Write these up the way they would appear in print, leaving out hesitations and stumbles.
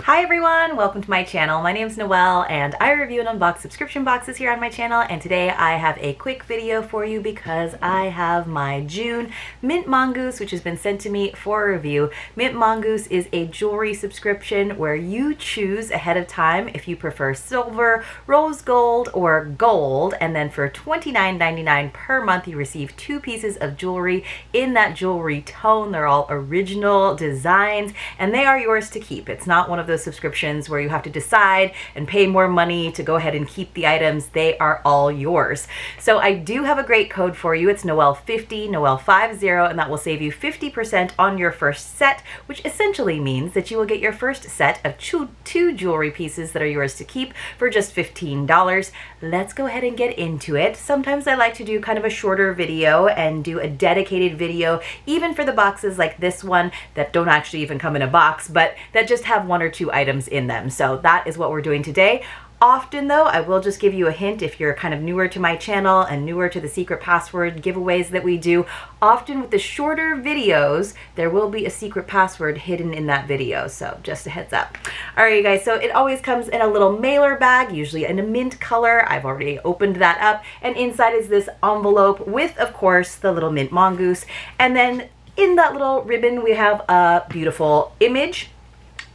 Hi everyone, welcome to my channel. My name is Noelle and I review and unbox subscription boxes here on my channel, and today I have a quick video for you because I have my June Mint Mongoose, which has been sent to me for a review. Mint Mongoose is a jewelry subscription where you choose ahead of time if you prefer silver, rose gold, or gold, and then for $29.99 per month you receive 2 pieces of jewelry in that jewelry tone. They're all original designs and they are yours to keep. It's not one of those subscriptions where you have to decide and pay more money to go ahead and keep the items. They are all yours. So I do have a great code for you. It's Noel50, Noel50, and that will save you 50% on your first set, which essentially means that you will get your first set of two jewelry pieces that are yours to keep for just $15. Let's go ahead and get into it. Sometimes I like to do kind of a shorter video and do a dedicated video, even for the boxes like this one that don't actually even come in a box, but that just have 1 or 2 items in them. So that is what we're doing today. Often though, I will just give you a hint if you're kind of newer to my channel and newer to the secret password giveaways that we do. Often with the shorter videos, there will be a secret password hidden in that video. So just a heads up. All right, you guys, so it always comes in a little mailer bag, usually in a mint color. I've already opened that up. And inside is this envelope with, of course, the little Mint Mongoose. And then in that little ribbon, we have a beautiful image.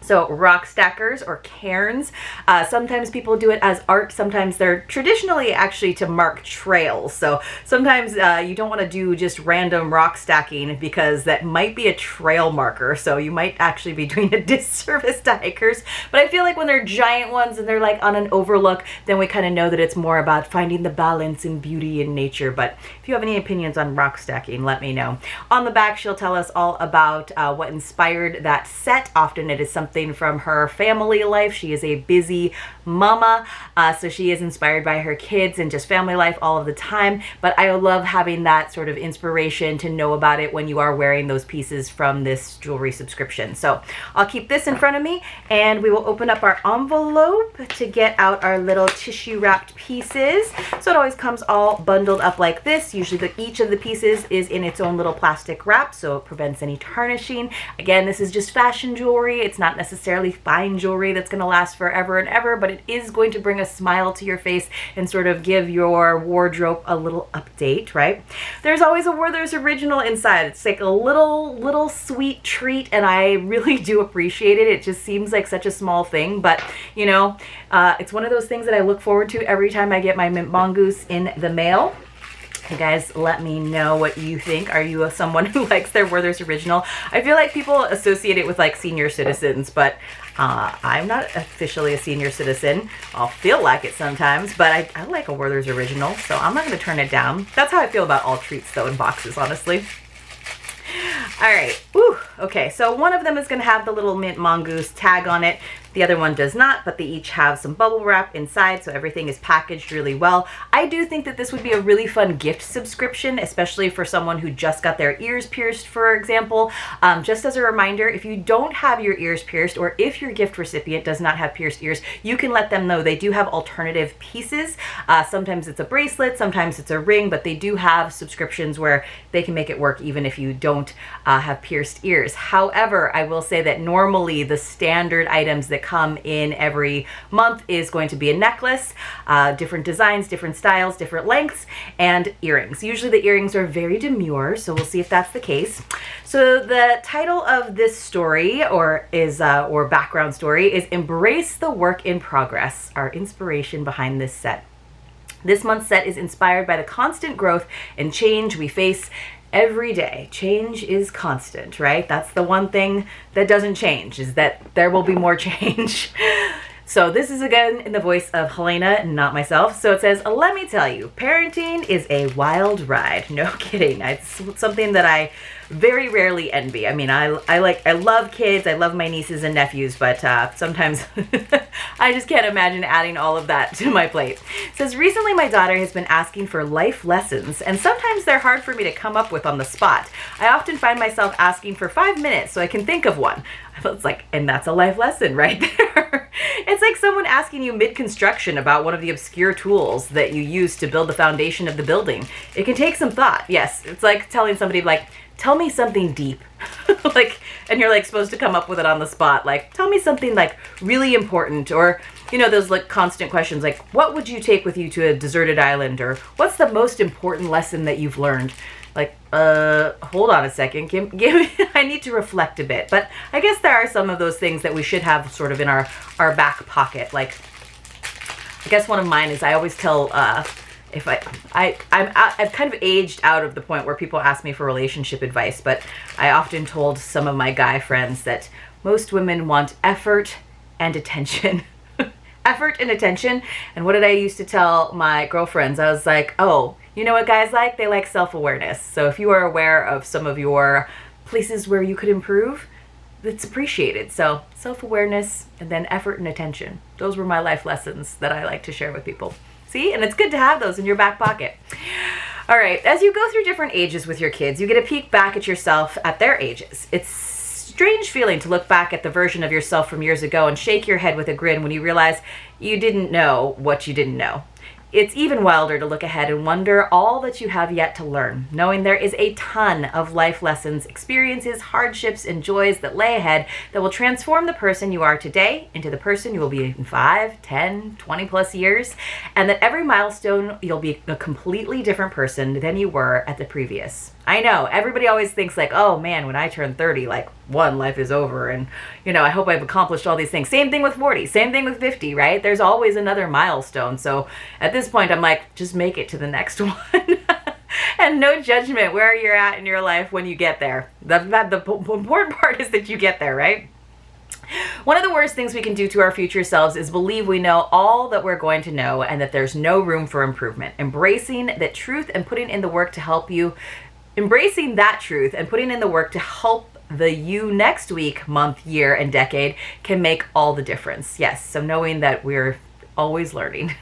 So rock stackers or cairns. Sometimes people do it as art. Sometimes they're traditionally actually to mark trails. So sometimes you don't want to do just random rock stacking because that might be a trail marker. So you might actually be doing a disservice to hikers. But I feel like when they're giant ones and they're like on an overlook, then we kind of know that it's more about finding the balance and beauty in nature. But if you have any opinions on rock stacking, let me know. On the back, she'll tell us all about what inspired that set. Often it is something from her family life. She is a busy mama, so she is inspired by her kids and just family life all of the time. But I love having that sort of inspiration to know about it when you are wearing those pieces from this jewelry subscription. So I'll keep this in front of me and we will open up our envelope to get out our little tissue wrapped pieces. So it always comes all bundled up like this. Usually each of the pieces is in its own little plastic wrap, so it prevents any tarnishing. Again, this is just fashion jewelry. It's not necessarily fine jewelry that's going to last forever and ever, but it is going to bring a smile to your face and sort of give your wardrobe a little update, right? There's always a Werther's original inside. It's like a little sweet treat, and I really do appreciate it. It just seems like such a small thing, but you know, it's one of those things that I look forward to every time I get my Mint Mongoose in the mail. Hey guys, let me know what you think. Are you someone who likes their Werther's original? I feel like people associate it with like senior citizens, but I'm not officially a senior citizen. I'll feel like it sometimes, but I like a Werther's original, so I'm not going to turn it down. That's how I feel about all treats though in boxes, honestly. All right, whew. Okay, so one of them is going to have the little Mint Mongoose tag on it. The other one does not, but they each have some bubble wrap inside, so everything is packaged really well. I do think that this would be a really fun gift subscription, especially for someone who just got their ears pierced, for example. Just as a reminder, if you don't have your ears pierced, or if your gift recipient does not have pierced ears, you can let them know. They do have alternative pieces. Sometimes it's a bracelet, sometimes it's a ring, but they do have subscriptions where they can make it work even if you don't have pierced ears. However, I will say that normally the standard items that come in every month is going to be a necklace, different designs, different styles, different lengths, and earrings. Usually the earrings are very demure, so we'll see if that's the case. So the title of this story or background story is Embrace the Work in Progress, our inspiration behind this set. This month's set is inspired by the constant growth and change we face every day. Change is constant, right? That's the one thing that doesn't change, is that there will be more change. So this is again in the voice of Helena, not myself. So it says, let me tell you, parenting is a wild ride. No kidding. It's something that I very rarely envy. I mean, I love kids. I love my nieces and nephews, but sometimes I just can't imagine adding all of that to my plate. It says, recently my daughter has been asking for life lessons, and sometimes they're hard for me to come up with on the spot. I often find myself asking for 5 minutes so I can think of one. It's like, and that's a life lesson right there. It's like someone asking you mid-construction about one of the obscure tools that you use to build the foundation of the building. It can take some thought. Yes, it's like telling somebody like, tell me something deep. like, and you're like supposed to come up with it on the spot. Like, tell me something like really important, or, you know, those like constant questions like, what would you take with you to a deserted island? Or what's the most important lesson that you've learned? Like, hold on a second, give me, I need to reflect a bit. But I guess there are some of those things that we should have sort of in our back pocket. Like, I guess one of mine is I always tell, if I've kind of aged out of the point where people ask me for relationship advice, but I often told some of my guy friends that most women want effort and attention. Effort and attention. And what did I used to tell my girlfriends? I was like, oh, you know what guys like? They like self-awareness. So if you are aware of some of your places where you could improve, it's appreciated. So self-awareness and then effort and attention. Those were my life lessons that I like to share with people. See? And it's good to have those in your back pocket. All right. As you go through different ages with your kids, you get a peek back at yourself at their ages. It's a strange feeling to look back at the version of yourself from years ago and shake your head with a grin when you realize you didn't know what you didn't know. It's even wilder to look ahead and wonder all that you have yet to learn, knowing there is a ton of life lessons, experiences, hardships, and joys that lay ahead that will transform the person you are today into the person you will be in 5, 10, 20 plus years, and that every milestone you'll be a completely different person than you were at the previous. I know, everybody always thinks like, oh man, when I turn 30, like, one, life is over, and, you know, I hope I've accomplished all these things. Same thing with 40, same thing with 50, right? There's always another milestone. So at this point, I'm like, just make it to the next one. And no judgment where you're at in your life when you get there. The important part is that you get there, right? One of the worst things we can do to our future selves is believe we know all that we're going to know and that there's no room for improvement. Embracing that truth and putting in the work to help you Embracing that truth and putting in the work to help the you next week, month, year, and decade can make all the difference. Yes, so knowing that we're always learning.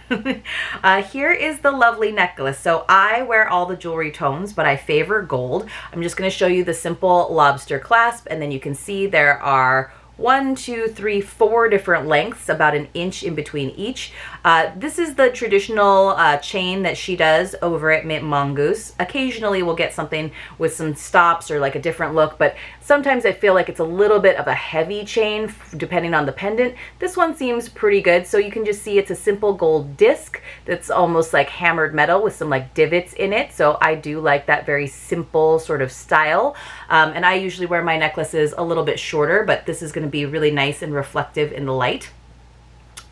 Here is the lovely necklace. So I wear all the jewelry tones, but I favor gold. I'm just going to show you the simple lobster clasp, and then you can see there are 1, 2, 3, 4 different lengths, about an inch in between each. This is the traditional chain that she does over at Mongoose. Occasionally we'll get something with some stops or like a different look, but sometimes I feel like it's a little bit of a heavy chain depending on the pendant. This one seems pretty good. So you can just see it's a simple gold disc that's almost like hammered metal with some like divots in it. So I do like that very simple sort of style. And I usually wear my necklaces a little bit shorter, but this is going to be really nice and reflective in the light.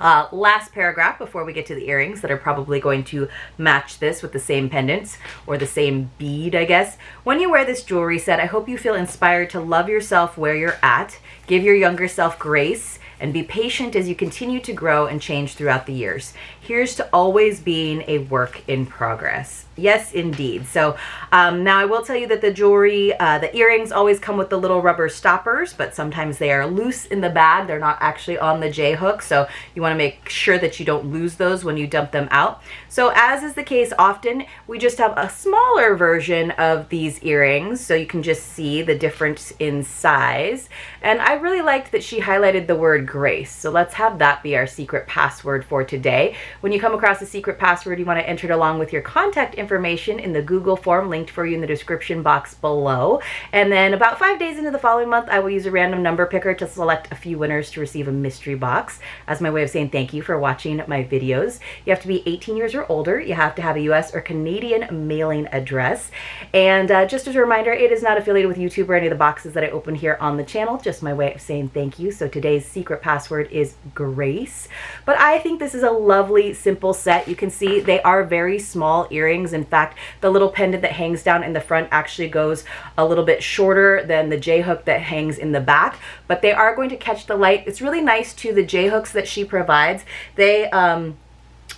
Last paragraph before we get to the earrings that are probably going to match this with the same pendants or the same bead, I guess. When you wear this jewelry set, I hope you feel inspired to love yourself where you're at, give your younger self grace, and be patient as you continue to grow and change throughout the years. Here's to always being a work in progress. Yes, indeed. So now I will tell you that the jewelry, the earrings always come with the little rubber stoppers, but sometimes they are loose in the bag. They're not actually on the J hook. So you want to make sure that you don't lose those when you dump them out. So as is the case often, we just have a smaller version of these earrings. So you can just see the difference in size. And I really liked that she highlighted the word grace. So let's have that be our secret password for today. When you come across a secret password, you want to enter it along with your contact information in the Google form linked for you in the description box below. And then about 5 days into the following month, I will use a random number picker to select a few winners to receive a mystery box as my way of saying thank you for watching my videos. You have to be 18 years or older. You have to have a US or Canadian mailing address. And just as a reminder, it is not affiliated with YouTube or any of the boxes that I open here on the channel, just my way of saying thank you. So today's secret password is Grace. But I think this is a lovely, simple set. You can see they are very small earrings. In fact, the little pendant that hangs down in the front actually goes a little bit shorter than the J hook that hangs in the back, but they are going to catch the light. It's really nice too, the J hooks that she provides.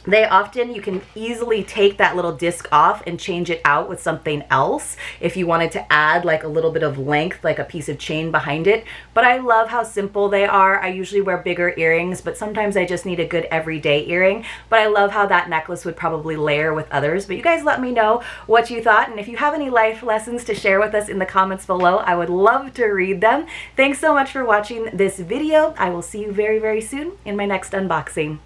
They often, you can easily take that little disc off and change it out with something else if you wanted to add like a little bit of length, like a piece of chain behind it. But I love how simple they are. I usually wear bigger earrings, but sometimes I just need a good everyday earring. But I love how that necklace would probably layer with others. But you guys let me know what you thought. And if you have any life lessons to share with us in the comments below, I would love to read them. Thanks so much for watching this video. I will see you very, very soon in my next unboxing.